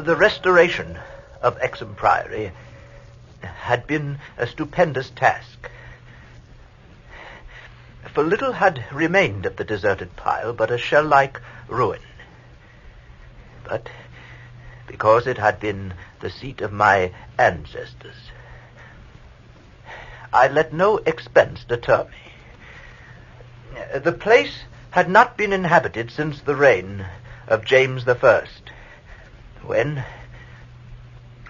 The restoration of Exham Priory had been a stupendous task. For little had remained of the deserted pile but a shell-like ruin. But because it had been the seat of my ancestors, I let no expense deter me. The place had not been inhabited since the reign of James I, when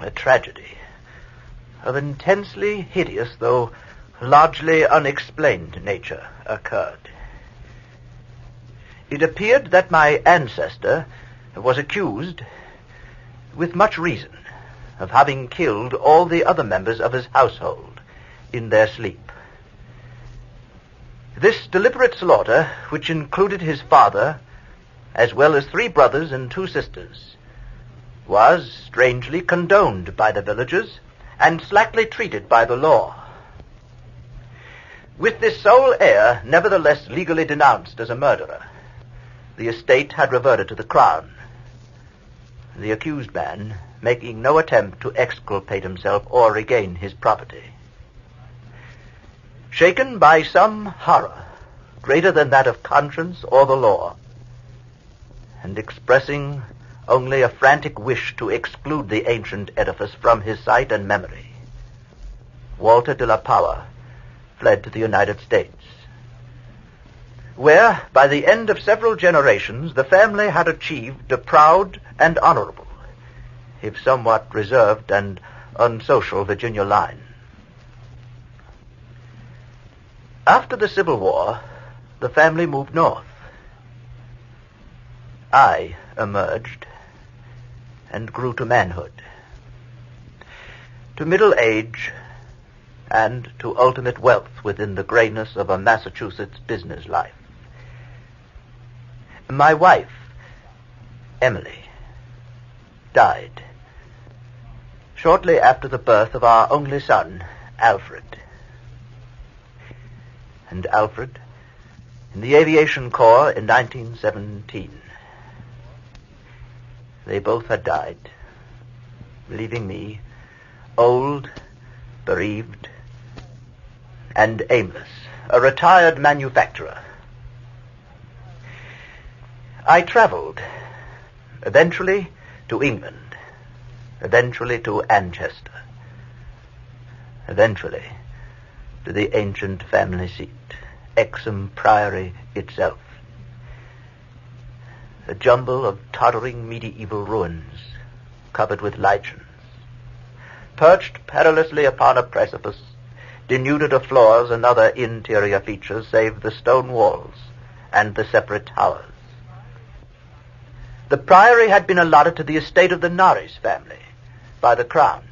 a tragedy of intensely hideous, though largely unexplained nature occurred. It appeared that my ancestor was accused, with much reason, of having killed all the other members of his household in their sleep. This deliberate slaughter, which included his father, as well as 3 brothers and 2 sisters, was strangely condoned by the villagers and slackly treated by the law. With this sole heir nevertheless legally denounced as a murderer, the estate had reverted to the crown, the accused man making no attempt to exculpate himself or regain his property. Shaken by some horror greater than that of conscience or the law, and expressing only a frantic wish to exclude the ancient edifice from his sight and memory, Walter de la Power fled to the United States, where, by the end of several generations, the family had achieved a proud and honorable, if somewhat reserved and unsocial, Virginia line. After the Civil War, the family moved north. I emerged and grew to manhood, to middle age, and to ultimate wealth within the grayness of a Massachusetts business life. My wife, Emily, died shortly after the birth of our only son, Alfred. And Alfred in the Aviation Corps in 1917. They both had died, leaving me old, bereaved, and aimless, a retired manufacturer. I traveled, eventually to England, eventually to Anchester, eventually to the ancient family seat, Exham Priory itself. A jumble of tottering medieval ruins covered with lichens, perched perilously upon a precipice, denuded of floors and other interior features save the stone walls and the separate towers. The priory had been allotted to the estate of the Norris family by the crown.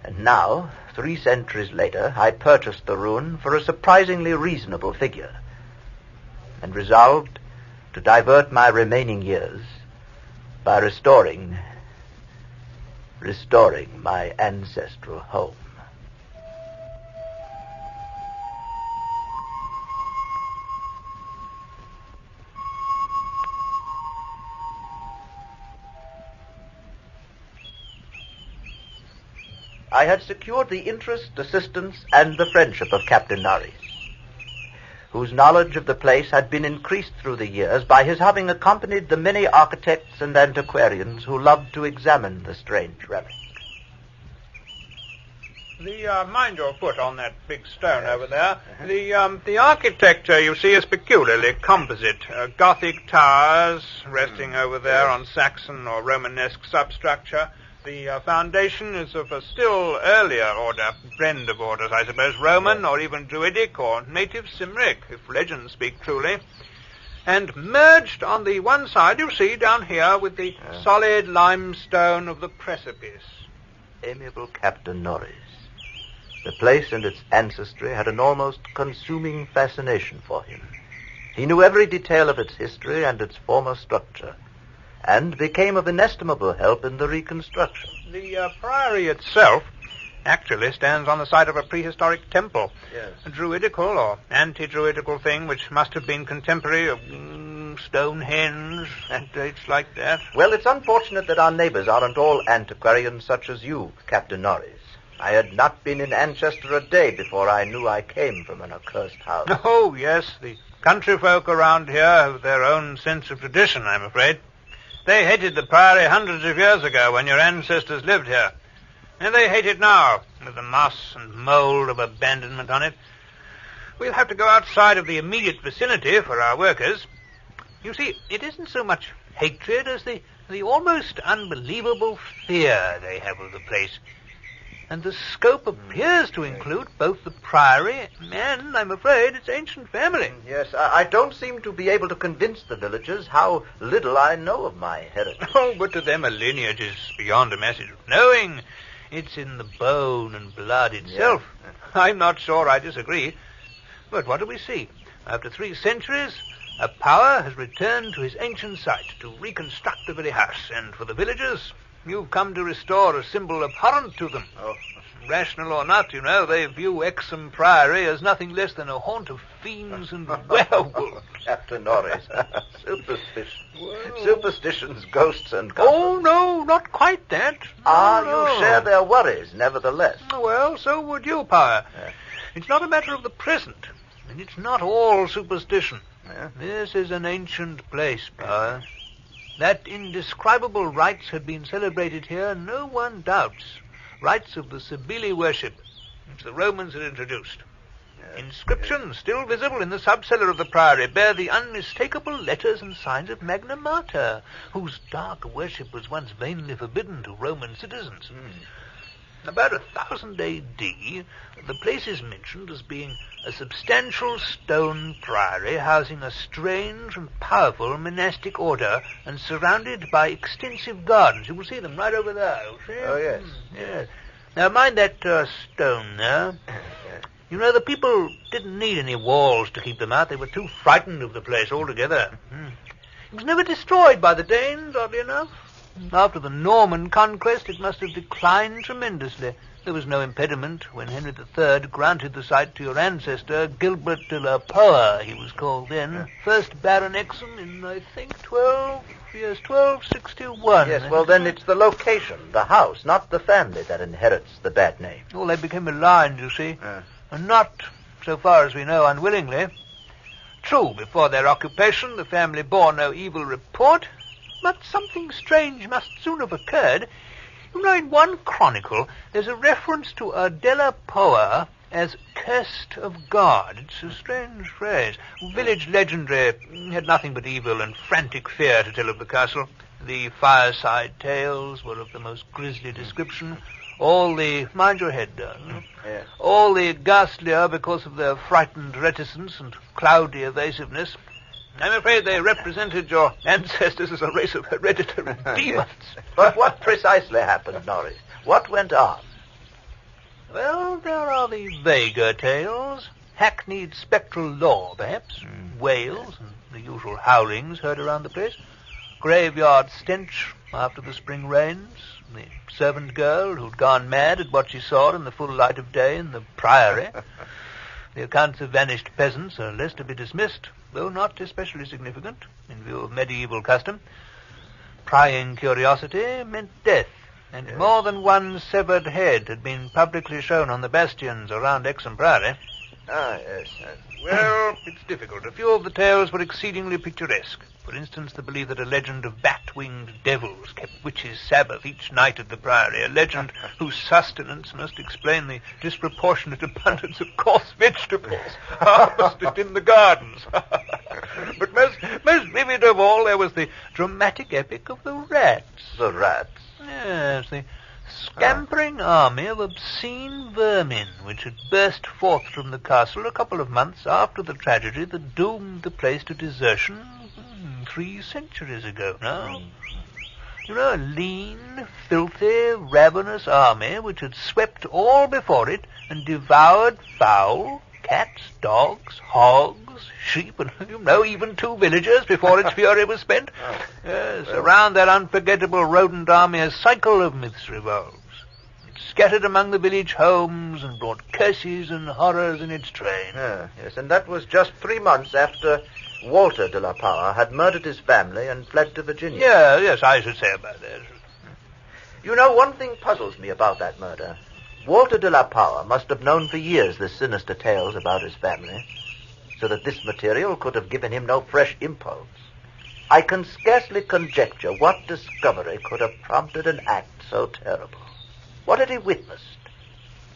And now, 3 centuries later, I purchased the ruin for a surprisingly reasonable figure, and resolved to divert my remaining years by restoring my ancestral home. I had secured the interest, assistance, and the friendship of Captain Norris, whose knowledge of the place had been increased through the years by his having accompanied the many architects and antiquarians who loved to examine the strange relic. Mind your foot on that big stone over there. The architecture, you see, is peculiarly composite. Gothic towers resting over there on Saxon or Romanesque substructure. The foundation is of a still earlier order, blend of orders, I suppose, Roman or even Druidic or native Cymric, if legends speak truly. And merged on the one side, you see, down here, with the solid limestone of the precipice. Amiable Captain Norris. The place and its ancestry had an almost consuming fascination for him. He knew every detail of its history and its former structure, and became of inestimable help in the reconstruction. The priory itself actually stands on the site of a prehistoric temple. Yes. A druidical or anti-druidical thing which must have been contemporary of Stonehenge, and dates like that. Well, it's unfortunate that our neighbors aren't all antiquarians such as you, Captain Norris. I had not been in Anchester a day before I knew I came from an accursed house. Oh, yes, the country folk around here have their own sense of tradition, I'm afraid. They hated the Priory hundreds of years ago when your ancestors lived here. And they hate it now, with the moss and mold of abandonment on it. We'll have to go outside of the immediate vicinity for our workers. You see, it isn't so much hatred as the almost unbelievable fear they have of the place. And the scope appears to include both the Priory and, I'm afraid, its ancient family. Yes, I don't seem to be able to convince the villagers how little I know of my heritage. Oh, but to them a lineage is beyond a message of knowing. It's in the bone and blood itself. Yeah. I'm not sure I disagree. But what do we see? After 3 centuries, a power has returned to his ancient site to reconstruct the very house. And for the villagers, you've come to restore a symbol abhorrent to them. Oh. Rational or not, you know, they view Exham Priory as nothing less than a haunt of fiends and werewolves. Captain Norris, superstitions, ghosts, and goblins. Oh, no, not quite that. No. You share their worries, nevertheless. Well, so would you, Power. It's not a matter of the present, and it's not all superstition. This is an ancient place, Power. That indescribable rites had been celebrated here, no one doubts. Rites of the Cybele worship, which the Romans had introduced. Inscriptions, still visible in the subcellar of the Priory, bear the unmistakable letters and signs of Magna Mater, whose dark worship was once vainly forbidden to Roman citizens. About 1000 A.D., the place is mentioned as being a substantial stone priory housing a strange and powerful monastic order and surrounded by extensive gardens. You will see them right over there. See? Oh, yes. Yes. Now, mind that stone there. You know, the people didn't need any walls to keep them out. They were too frightened of the place altogether. It was never destroyed by the Danes, oddly enough. After the Norman conquest, it must have declined tremendously. There was no impediment when Henry III granted the site to your ancestor, Gilbert de la Poer, he was called then, first Baron Exham in, I think, 1261. Yes, well, then it's the location, the house, not the family that inherits the bad name. Well, they became aligned, you see, and not, so far as we know, unwillingly. True, before their occupation, the family bore no evil report, but something strange must soon have occurred. You know, in one chronicle, there's a reference to a de la Poer as cursed of God. It's a strange phrase. Village legendary had nothing but evil and frantic fear to tell of the castle. The fireside tales were of the most grisly description. All the... Mind your head, darling. Yes. All the ghastlier because of their frightened reticence and cloudy evasiveness. I'm afraid they represented your ancestors as a race of hereditary demons. But what precisely happened, Norris? What went on? Well, there are the vaguer tales. Hackneyed spectral lore, perhaps. Wails and the usual howlings heard around the place. Graveyard stench after the spring rains. The servant girl who'd gone mad at what she saw in the full light of day in the Priory. The accounts of vanished peasants are less to be dismissed, though not especially significant in view of medieval custom. Prying curiosity meant death, and more than one severed head had been publicly shown on the bastions around Exham Priory. Yes. Well, it's difficult. A few of the tales were exceedingly picturesque. For instance, the belief that a legend of bat-winged devils kept witches' Sabbath each night at the Priory, a legend whose sustenance must explain the disproportionate abundance of coarse vegetables harvested in the gardens. But most vivid of all, there was the dramatic epic of the rats. The rats? Yes, the scampering army of obscene vermin which had burst forth from the castle a couple of months after the tragedy that doomed the place to desertion 3 centuries ago now. You know, a lean, filthy, ravenous army which had swept all before it and devoured fowl, cats, dogs, hogs, sheep, and, you know, even 2 villagers before its fury was spent. Yes, around that unforgettable rodent army a cycle of myths revolves. Its scattered among the village homes and brought curses and horrors in its train. Yes, and that was just 3 months after Walter de la Power had murdered his family and fled to Virginia. Yes, I should say about that. You know, one thing puzzles me about that murder. Walter de la Power must have known for years the sinister tales about his family, so that this material could have given him no fresh impulse. I can scarcely conjecture what discovery could have prompted an act so terrible. What had he witnessed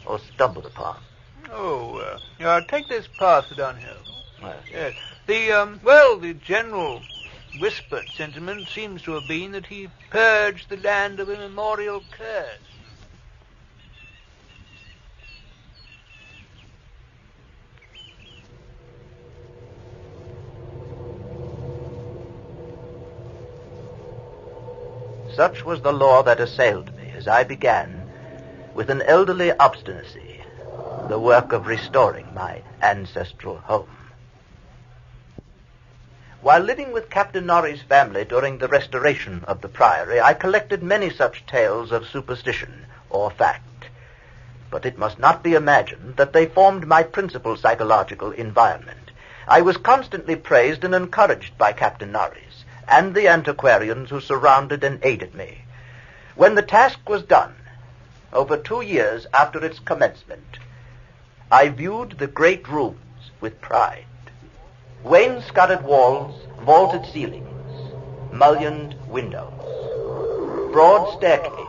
or stumbled upon? Take this path down here. Yes. The general whispered sentiment seems to have been that he purged the land of a memorial curse. Such was the law that assailed me as I began, with an elderly obstinacy, the work of restoring my ancestral home. While living with Captain Norrie's family during the restoration of the priory, I collected many such tales of superstition or fact. But it must not be imagined that they formed my principal psychological environment. I was constantly praised and encouraged by Captain Norries and the antiquarians who surrounded and aided me. When the task was done, over 2 years after its commencement, I viewed the great rooms with pride. Wainscoted walls, vaulted ceilings, mullioned windows, broad staircases,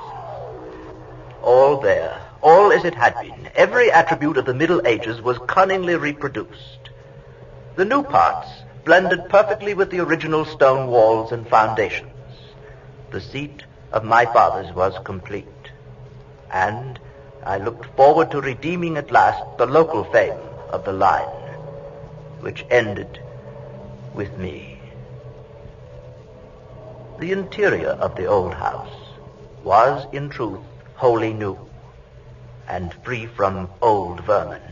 all there, all as it had been. Every attribute of the Middle Ages was cunningly reproduced. The new parts blended perfectly with the original stone walls and foundations. The seat of my fathers was complete, and I looked forward to redeeming at last the local fame of the line, which ended with me. The interior of the old house was, in truth, wholly new, and free from old vermin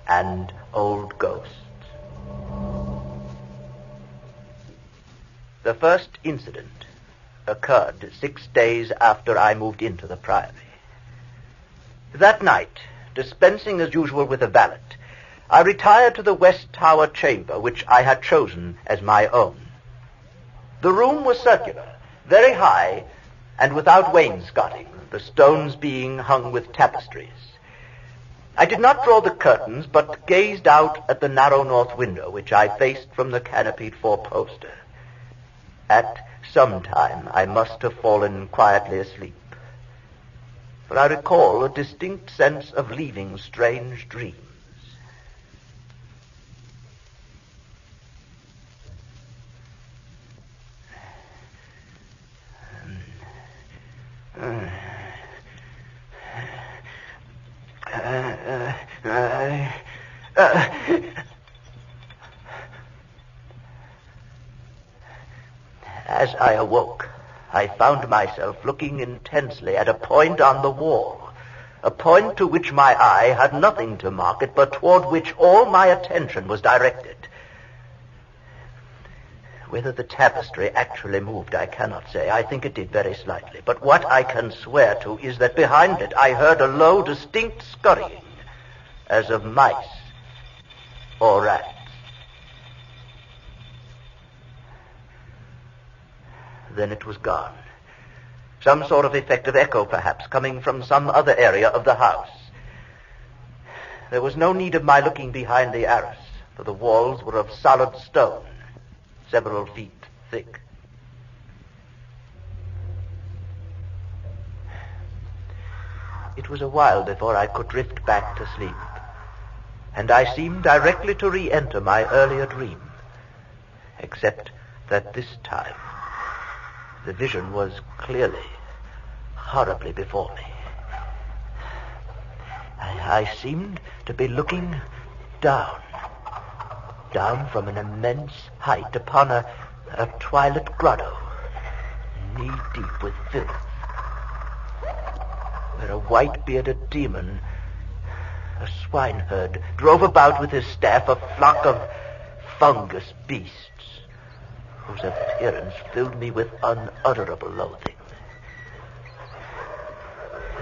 and old ghosts. The first incident occurred 6 days after I moved into the priory. That night, dispensing as usual with a valet, I retired to the West Tower chamber, which I had chosen as my own. The room was circular, very high, and without wainscoting, the stones being hung with tapestries. I did not draw the curtains, but gazed out at the narrow north window, which I faced from the canopied four-poster. At some time, I must have fallen quietly asleep, for I recall a distinct sense of leaving strange dreams. As I awoke, I found myself looking intensely at a point on the wall, a point to which my eye had nothing to market, but toward which all my attention was directed. Whether the tapestry actually moved, I cannot say. I think it did very slightly. But what I can swear to is that behind it I heard a low, distinct scurrying, as of mice or rats. Then it was gone. Some sort of effect of echo, perhaps, coming from some other area of the house. There was no need of my looking behind the arras, for the walls were of solid stone, several feet thick. It was a while before I could drift back to sleep, and I seemed directly to re-enter my earlier dream, except that this time the vision was clearly, horribly before me. I seemed to be looking down from an immense height upon a twilit grotto, knee-deep with filth, where a white-bearded demon, a swineherd, drove about with his staff a flock of fungus beasts, whose appearance filled me with unutterable loathing.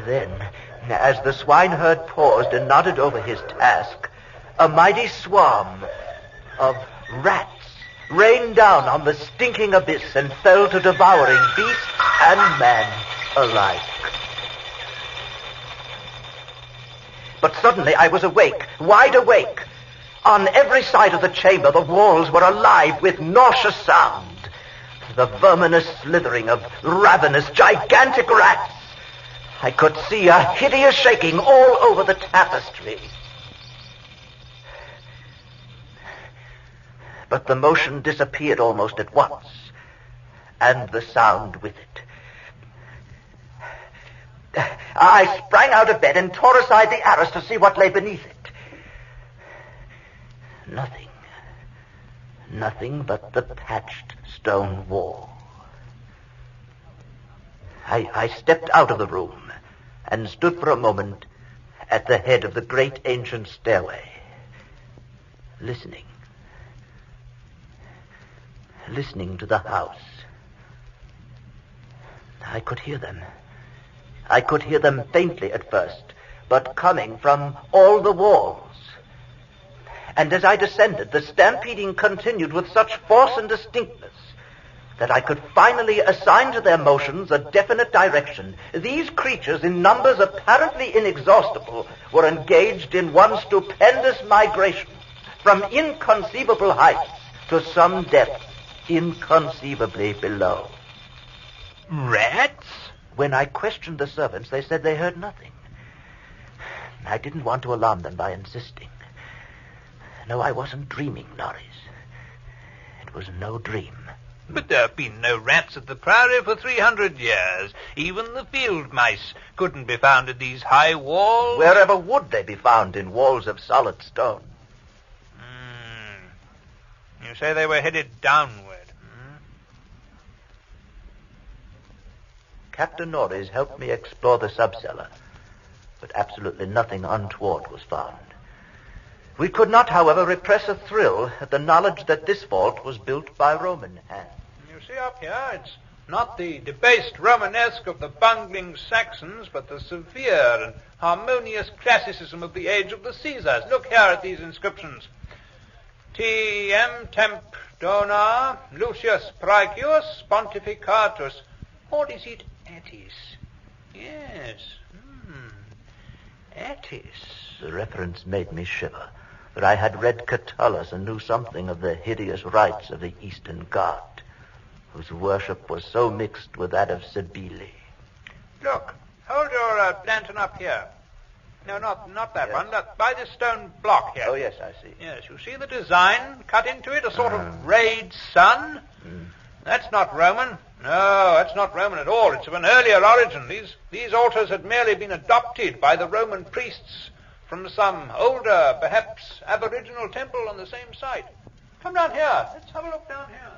Then, as the swineherd paused and nodded over his task, a mighty swarm of rats rained down on the stinking abyss and fell to devouring beast and man alike. But suddenly I was awake, wide awake. On every side of the chamber, the walls were alive with nauseous sound. The verminous slithering of ravenous, gigantic rats. I could see a hideous shaking all over the tapestry. But the motion disappeared almost at once, and the sound with it. I sprang out of bed and tore aside the arras to see what lay beneath it. Nothing. Nothing but the patched stone wall. I stepped out of the room and stood for a moment at the head of the great ancient stairway, listening to the house. I could hear them. I could hear them faintly at first, but coming from all the walls. And as I descended, the stampeding continued with such force and distinctness that I could finally assign to their motions a definite direction. These creatures, in numbers apparently inexhaustible, were engaged in one stupendous migration from inconceivable heights to some depth inconceivably below. Rats? When I questioned the servants, they said they heard nothing. I didn't want to alarm them by insisting. No, I wasn't dreaming, Norris. It was no dream. But there have been no rats at the Priory for 300 years. Even the field mice couldn't be found at these high walls. Wherever would they be found in walls of solid stone? You say they were headed downward. Captain Norris helped me explore the subcellar, but absolutely nothing untoward was found. We could not, however, repress a thrill at the knowledge that this vault was built by Roman hands. You see up here, it's not the debased Romanesque of the bungling Saxons, but the severe and harmonious classicism of the age of the Caesars. Look here at these inscriptions. T.M. Temp Dona Lucius Praecius Pontificatus Hodicit Attis. Yes. Attis. The reference made me shiver, for I had read Catullus and knew something of the hideous rites of the Eastern god, whose worship was so mixed with that of Cybele. Look, hold your lantern up here. No, not that one. Look, by this stone block here. Oh, yes, I see. Yes, you see the design cut into it? A sort of rayed sun? That's not Roman. No, that's not Roman at all. It's of an earlier origin. These altars had merely been adopted by the Roman priests from some older, perhaps aboriginal temple on the same site. Come down here. Let's have a look down here.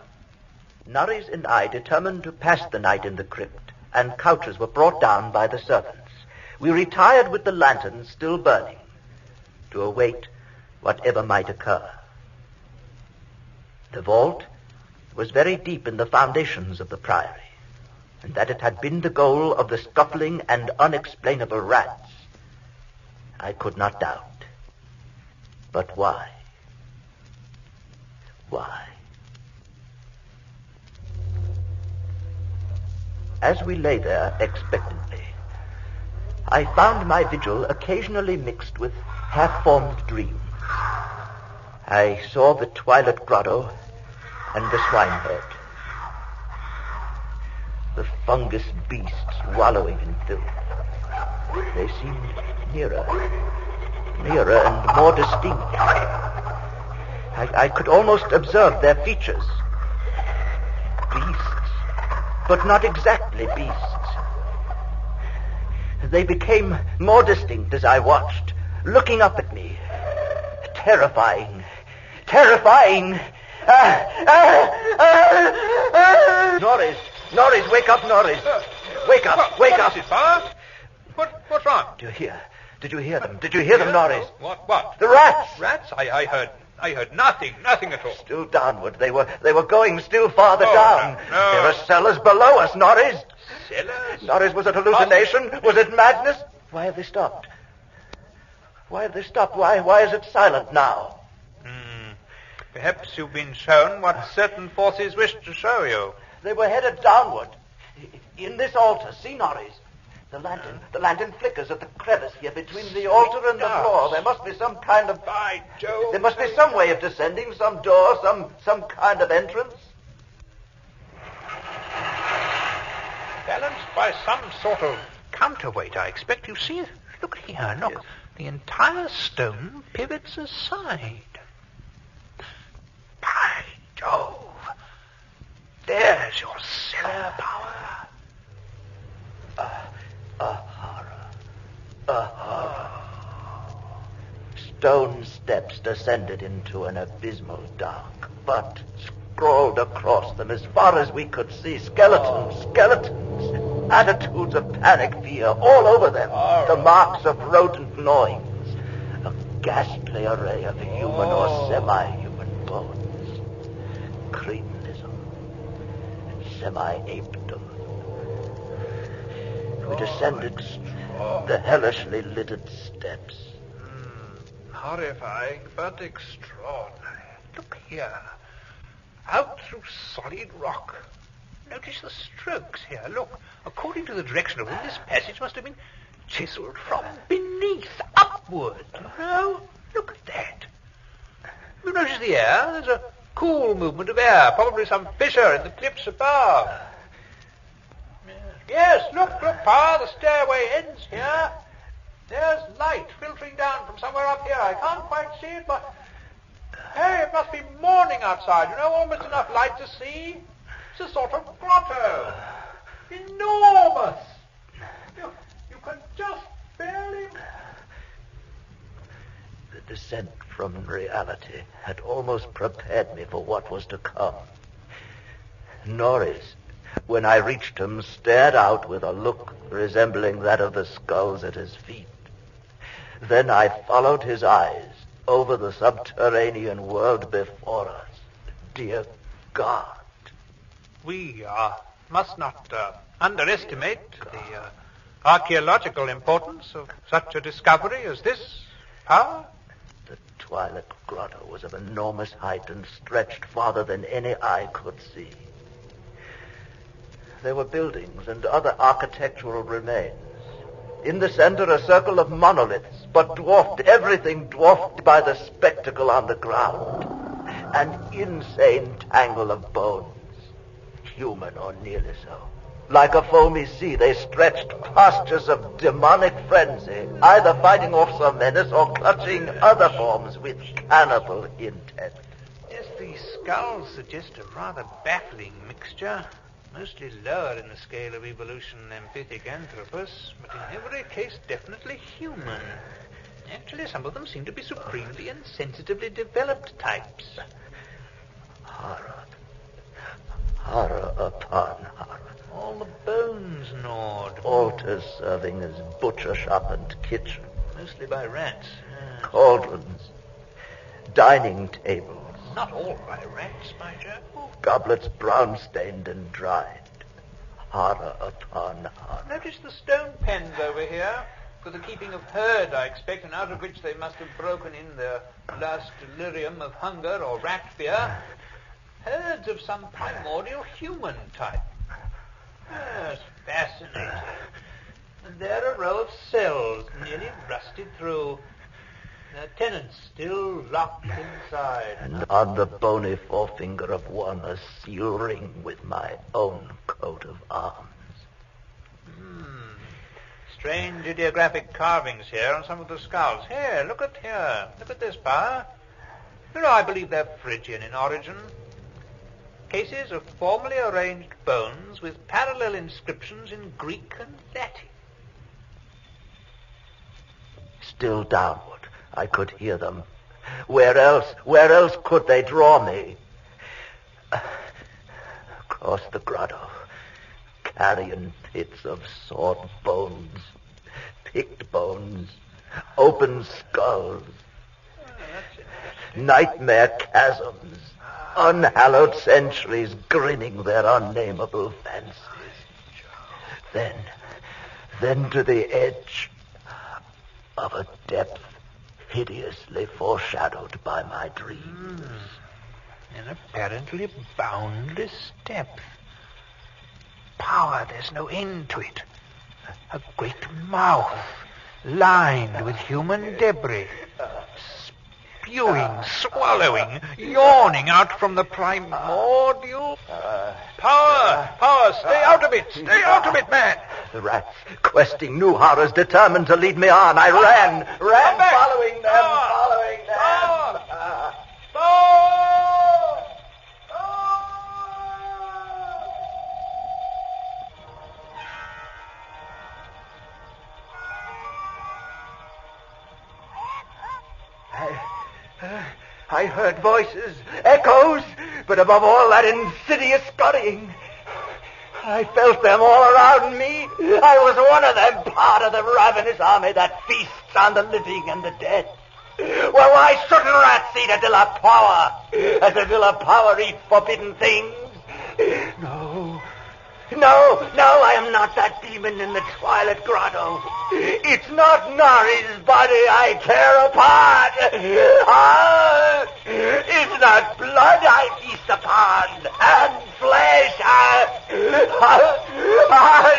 Norris and I determined to pass the night in the crypt, and couches were brought down by the servants. We retired with the lanterns still burning to await whatever might occur. The vault was very deep in the foundations of the priory, and that it had been the goal of the scuffling and unexplainable rats, I could not doubt. But why? Why? As we lay there expectantly, I found my vigil occasionally mixed with half-formed dreams. I saw the twilit grotto and the swineherd, the fungus beasts wallowing in filth. They seemed nearer and more distinct. I could almost observe their features. Beasts, but not exactly beasts. They became more distinct as I watched, looking up at me. Terrifying. Norris, wake up, Norris. Wake up. What is it, Pa? What's wrong? Did you hear them? Did you hear them, Norris? What? The rats. Rats? I heard I heard nothing at all. Still downward. They were going still farther Oh, down. no. There are cellars below us, Norris. Cellars? Norris, was it hallucination? Was it madness? Why have they stopped? Why have they stopped? Why is it silent now? Perhaps you've been shown what certain forces wish to show you. They were headed downward. In this altar, see, Norris? The lantern flickers at the crevice here between the altar and the floor. There must be some kind of... By Jove! There must be some way of descending, some door, some kind of entrance. Balanced by some sort of counterweight, I expect. You see, look here, look. Yes. The entire stone pivots aside. By Jove! There's your cellar power. A horror. A horror. Stone steps descended into an abysmal dark, but scrawled across them as far as we could see, skeletons, attitudes of panic fear all over them, the marks of rodent gnawings, a ghastly array of human or semi-human bones, cretinism, semi-apedom. We descended the hellishly littered steps. Horrifying, but extraordinary. Look here. Out through solid rock. Notice the strokes here. Look, according to the direction of them, this passage must have been chiseled from beneath upward. No? Look at that. You notice the air? There's a cool movement of air, probably some fissure in the cliffs above. Yes, look, Pa, the stairway ends here. There's light filtering down from somewhere up here. I can't quite see it, but... Hey, it must be morning outside. You know, almost enough light to see. It's a sort of grotto. Enormous. You can just barely... The descent from reality had almost prepared me for what was to come. Norris, when I reached him, stared out with a look resembling that of the skulls at his feet. Then I followed his eyes over the subterranean world before us. Dear God. We must not underestimate the archaeological importance of such a discovery as this, Pa. The Twilit Grotto was of enormous height and stretched farther than any eye could see. There were buildings and other architectural remains. In the center, a circle of monoliths, but dwarfed, everything dwarfed by the spectacle on the ground. An insane tangle of bones, human or nearly so. Like a foamy sea, they stretched postures of demonic frenzy, either fighting off some menace or clutching other forms with cannibal intent. Yes, these skulls suggest a rather baffling mixture. Mostly lower in the scale of evolution than Pithecanthropus, but in every case definitely human. Actually, some of them seem to be supremely and sensitively developed types. Horror. Horror upon horror. All the bones gnawed. Altars serving as butcher shop and kitchen. Mostly by rats. Cauldrons. Dining tables. Not all by rats, my Jack. Goblets brown-stained and dried. Horror upon horror. Notice the stone pens over here, for the keeping of herd, I expect, and out of which they must have broken in their last delirium of hunger or rat fear. Herds of some primordial human type. Yes, fascinating. And there a row of cells, nearly rusted through. Their tenants still locked inside. And on the bony forefinger of one, a seal ring with my own coat of arms. Strange ideographic carvings here on some of the skulls. Here, look at this, Pa. You know, I believe they're Phrygian in origin. Cases of formally arranged bones with parallel inscriptions in Greek and Latin. Still downward. I could hear them. Where else could they draw me? Across the grotto, carrion pits of sawed bones, picked bones, open skulls. nightmare chasms, unhallowed centuries grinning their unnameable fancies. Then to the edge of a depth hideously foreshadowed by my dreams. An apparently boundless depth. Power, there's no end to it. A great mouth lined with human debris. Spewing, swallowing, yawning out from the primordial. Power, stay out of it, man. The rats, questing new horrors, determined to lead me on. I ran, following them. I heard voices, echoes, but above all that insidious scurrying. I felt them all around me. I was one of them, part of the ravenous army that feasts on the living and the dead. Well, why shouldn't rats eat a Dilla Power, as a Dilla Power eat forbidden things? No, I am not that demon in the Twilight Grotto. It's not Nari's body I tear apart. It's not blood I feast upon, and flesh.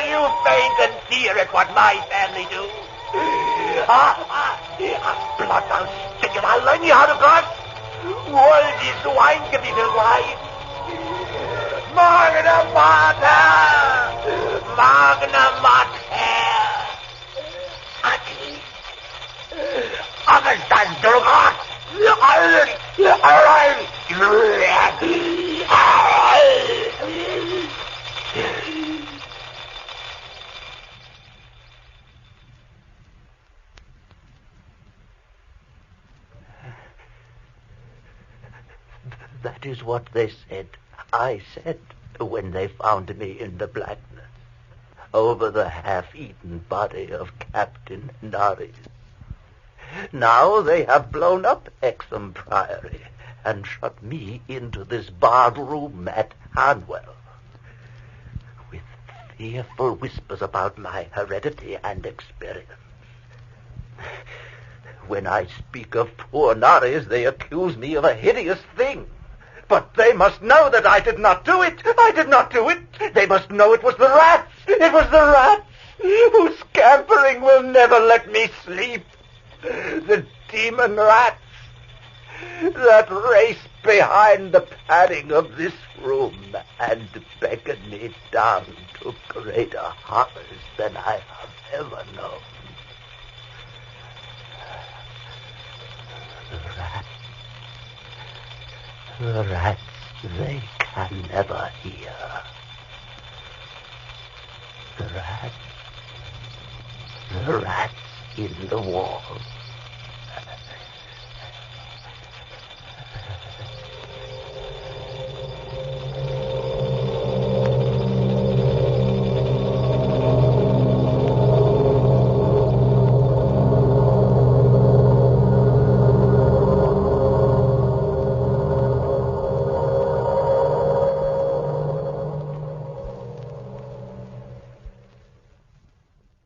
You faint and fear at what my family do. Bloodhouse chicken, I'll learn you how to cross. World is wine, little wine. Magna Mater! Understand, Durga! That is what they said. I said when they found me in the blackness over the half-eaten body of Captain Norris. Now they have blown up Exham Priory and shut me into this barred room at Hanwell with fearful whispers about my heredity and experience. When I speak of poor Norris, they accuse me of a hideous thing. But they must know that I did not do it. They must know it was the rats. It was the rats whose scampering will never let me sleep. The demon rats that race behind the padding of this room and beckon me down to greater horrors than I have ever known. The rats, they can never hear. The rats in the walls.